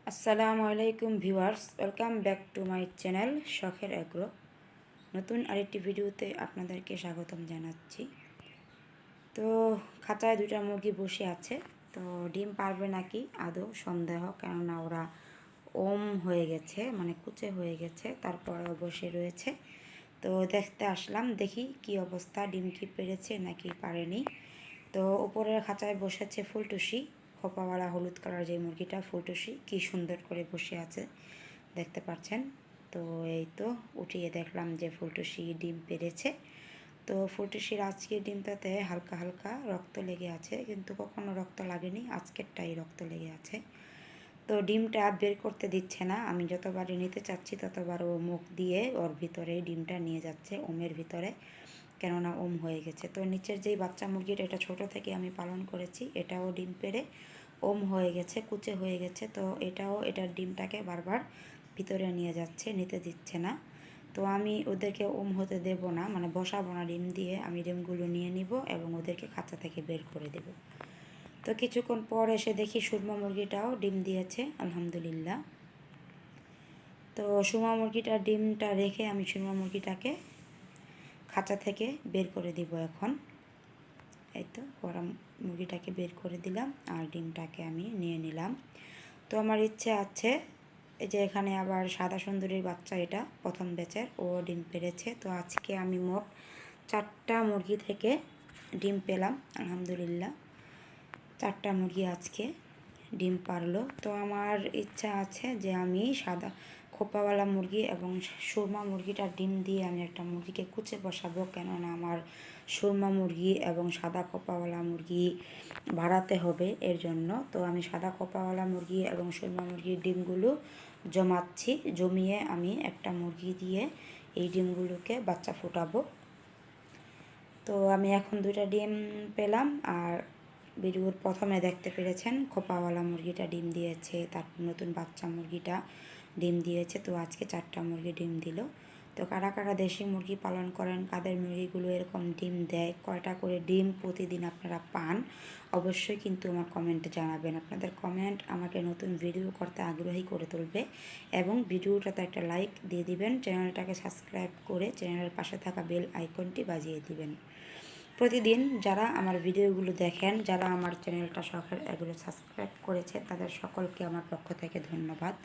আসসালামু আলাইকুম viewers, welcome back to my channel শখের এগ্রো। নতুন আরেকটি ভিডিওতে আপনাদেরকে স্বাগতম জানাচ্ছি। তো খাঁচায় দুইটা মুরগি বসে আছে, তো ডিম পারবে নাকি আদৌ সন্দেহ, কেননা ওরা হয়ে গেছে, মানে কুচে হয়ে গেছে, তারপরেও বসে রয়েছে। তো দেখতে আসলাম, দেখি কি অবস্থা, ডিম কি পেরেছে নাকি পারেনি। তো উপরের খাঁচায় বসেছে ফুলটুসি, খোপাওয়ালা হলুদ কালার যে মুরগিটা ফুলটুসি, কি সুন্দর করে বসে আছে দেখতে পাচ্ছেন। তো এই তো উঠিয়ে দেখলাম যে ফুলটুসি ডিম পেরেছে। তো ফুলটুসির আজকের ডিমটাতে হালকা হালকা রক্ত লেগে আছে, কিন্তু কখনো রক্ত লাগেনি, আজকেরটাই রক্ত লেগে আছে। তো ডিমটা বের করতে দিচ্ছে না, আমি যতবারই নিতে চাচ্ছি ততবার ও মুখ দিয়ে ওর ভিতরে ডিমটা নিয়ে যাচ্ছে, ওমের ভিতরে, কেননা হয়ে গেছে। তো নিচের যেই বাচ্চা মুরগিটা, এটা ছোট থেকে আমি পালন করেছি, এটাও ডিম পেড়ে হয়ে গেছে, কুচে হয়ে গেছে। তো এটার ডিমটাকে বারবার ভিতরে নিয়ে যাচ্ছে, নিতে দিচ্ছে না। তো আমি ওদেরকে হতে দেব না, মানে বসাবো না ডিম দিয়ে, আমি ডিমগুলো নিয়ে নিব এবং ওদেরকে খাঁচা থেকে বের করে দেব। তো কিছুক্ষণ পর এসে দেখি সুরমা মুরগিটাও ডিম দিয়েছে, আলহামদুলিল্লাহ। তো সুরমা মুরগিটার ডিমটা রেখে আমি সুরমা মুরগিটাকে খাঁচা থেকে বের করে দিব এখন। এই তো গরম মুরগিটাকে বের করে দিলাম আর ডিমটাকে আমি নিয়ে নিলাম। তো আমার ইচ্ছে আছে, এই যে এখানে আবার সাদা সুন্দরীর বাচ্চা, এটা প্রথম ব্যাচের, ও ডিম পেড়েছে। তো আজকে আমি মোট 4টা মুরগি থেকে ডিম পেলাম, আলহামদুলিল্লাহ। 4টা মুরগি আজকে ডিম পারলো। তো আমার ইচ্ছা আছে যে আমি সাদা খোপাওয়ালা মুরগি এবং সুরমা মুরগিটার ডিম দিয়ে আমি একটা মুরগিকে কুচে বসাবো, কেননা আমার সুরমা মুরগি এবং সাদা খোপাওয়ালা মুরগি বাড়াতে হবে, এর জন্য। তো আমি সাদা খোপাওয়ালা মুরগি এবং সুরমা মুরগির ডিমগুলো জমাচ্ছি, জমিয়ে আমি একটা মুরগি দিয়ে এই ডিমগুলোকে বাচ্চা ফোটাবো। তো আমি এখন 2টা ডিম পেলাম, আর ভিডিওর প্রথমে দেখতে পেরেছেন খোপাওয়ালা মুরগিটা ডিম দিয়েছে, তারপর নতুন বাচ্চা মুরগিটা ডিম দিয়েছে। তো আজকে 4টা মুরগি ডিম দিল। তো কারা কারা দেশি মুরগি পালন করেন, কাদের মুরগিগুলো এরকম ডিম দেয়, কয়টা করে ডিম প্রতিদিন আপনারা পান, অবশ্যই কিন্তু আমার কমেন্টে জানাবেন। আপনাদের কমেন্ট আমাকে নতুন ভিডিও করতে আগ্রহী করে তুলবে, এবং ভিডিওটাতে একটা লাইক দিয়ে দিবেন, চ্যানেলটাকে সাবস্ক্রাইব করে চ্যানেলের পাশে থাকা বেল আইকনটি বাজিয়ে দিবেন। প্রতিদিন যারা আমার ভিডিওগুলো দেখেন, যারা আমার চ্যানেলটা শখের এগুলো সাবস্ক্রাইব করেছে, তাদের সকলকে আমার পক্ষ থেকে ধন্যবাদ।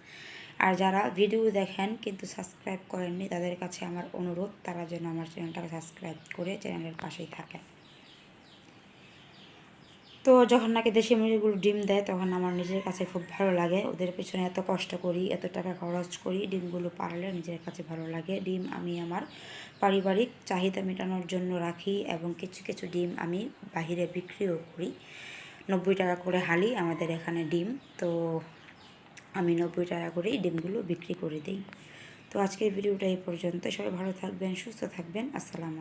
আর যারা ভিডিও দেখেন কিন্তু সাবস্ক্রাইব করেননি, তাদের কাছে আমার অনুরোধ, তারা যেন আমার চ্যানেলটাকে সাবস্ক্রাইব করে চ্যানেলের পাশেই থাকে। তো যখন নাকি দেশি মুরগিগুলো ডিম দেয়, তখন আমার নিজের কাছে খুব ভালো লাগে। ওদের পেছনে এত কষ্ট করি, এত টাকা খরচ করি, ডিমগুলো পারলে নিজের কাছে ভালো লাগে। ডিম আমি আমার পারিবারিক চাহিদা মেটানোর জন্য রাখি, এবং কিছু কিছু ডিম আমি বাহিরে বিক্রিও করি। 90 টাকা করে হালি আমাদের এখানে ডিম। তো আমি 90 টাকা করেই ডিমগুলো বিক্রি করে দিই। তো আজকের ভিডিওটা এই পর্যন্ত। সবাই ভালো থাকবেন, সুস্থ থাকবেন। আসসালামু